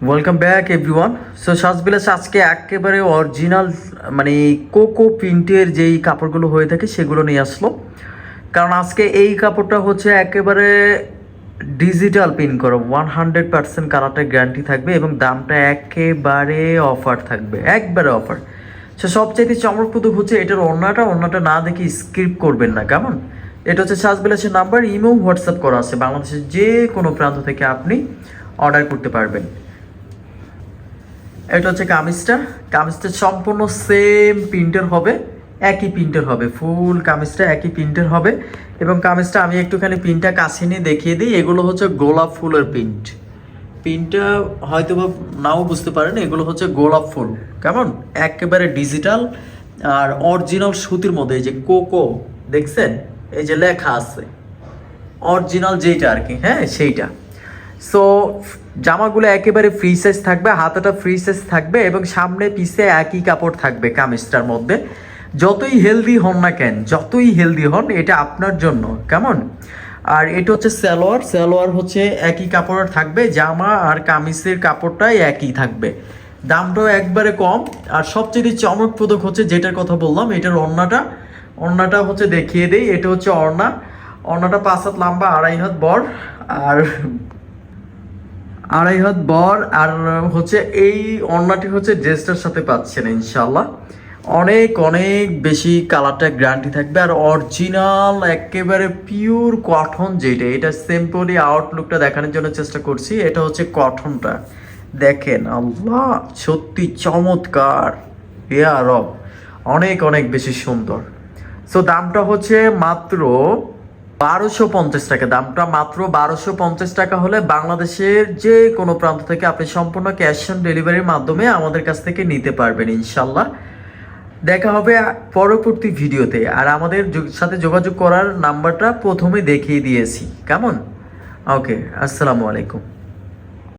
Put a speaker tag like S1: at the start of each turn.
S1: Welcome back everyone. So সাজবিলাস আজকে একেবারে original মানে কোকো প্রিন্টের যেই কাপড়গুলো হয়ে থাকে সেগুলো নিয়ে আসলো। কারণ আজকে এই কাপড়টা হচ্ছে একেবারে ডিজিটাল প্রিন্ট করা, 100% কালারটা গ্যারান্টি থাকবে এবং দামটা একেবারে অফার থাকবে, একবারে অফার। সো সবচাইতে চমকপ্রদ হচ্ছে এটার ওড়নাটা না দেখে স্কিপ করবেন না, কেমন? এটা হচ্ছে সাজবিলাসের নাম্বার, ইমো হোয়াটসঅ্যাপ করা আছে, বাংলাদেশের যে কোনো প্রান্ত থেকে আপনি অর্ডার করতে পারবেন। এটা হচ্ছে কামিজটা সম্পূর্ণ সেম প্রিন্টের হবে, একই প্রিন্টের হবে, ফুল কামিজটা একই প্রিন্টের হবে। এবং কামিজটা আমি একটুখানি প্রিন্টটা কাছে নিয়ে দেখিয়ে দিই। এগুলো হচ্ছে গোলাপ ফুলের প্রিন্টটা হয়তো বা নাও বুঝতে পারেন, এগুলো হচ্ছে গোলাপ ফুল, কেমন? একেবারে ডিজিটাল আর অরিজিনাল সুতির মধ্যে। এই যে কোকো দেখছেন, এই যে লেখা আছে অরিজিনাল যেইটা আর কি, হ্যাঁ সেইটা। সো জামাগুলো একেবারে ফ্রি সাইজ থাকবে, হাতাটা ফ্রি সাইজ থাকবে এবং সামনে পিছে একই কাপড় থাকবে কামিজটার মধ্যে। যতই হেলদি হন না কেন, যতই হেলদি হন, এটা আপনার জন্য, কেমন? আর এটা হচ্ছে সালোয়ার হচ্ছে একই কাপড়ের থাকবে, জামা আর কামিজের কাপড়টাই একই থাকবে। দামটাও একবারে কম। আর সবচেয়ে চমকপ্রদ হচ্ছে যেটার কথা বললাম, এটার ওড়নাটা হচ্ছে দেখিয়ে দেই। এটা হচ্ছে ওড়নাটা 5 হাত লম্বা, 2.5 হাত বড়, আর 2.5 হাত বড়। আর হচ্ছে এই ওড়নাটি হচ্ছে ড্রেসটার সাথে পাচ্ছেন ইনশাল্লাহ। অনেক অনেক বেশি কালারটা গ্যারান্টি থাকবে আর অরিজিনাল একেবারে পিওর কটন যেটা, এটা সিম্পলি আউটলুকটা দেখানোর জন্য চেষ্টা করছি। এটা হচ্ছে কটনটা দেখেন, আল্লাহ সত্যি চমৎকার, ইয়া রব, অনেক অনেক বেশি সুন্দর। সো দামটা হচ্ছে মাত্র 1250 টাকা। দামটা মাত্র 1250 টাকা হলে বাংলাদেশের যে কোনো প্রান্ত থেকে আপনি সম্পূর্ণ ক্যাশ অন ডেলিভারির মাধ্যমে আমাদের কাছ থেকে নিতে পারবেন ইনশাল্লাহ। দেখা হবে পরবর্তী ভিডিওতে। আর আমাদের সাথে যোগাযোগ করার নাম্বারটা প্রথমে দেখিয়ে দিয়েছি, কেমন? ওকে, আসসালামু আলাইকুম।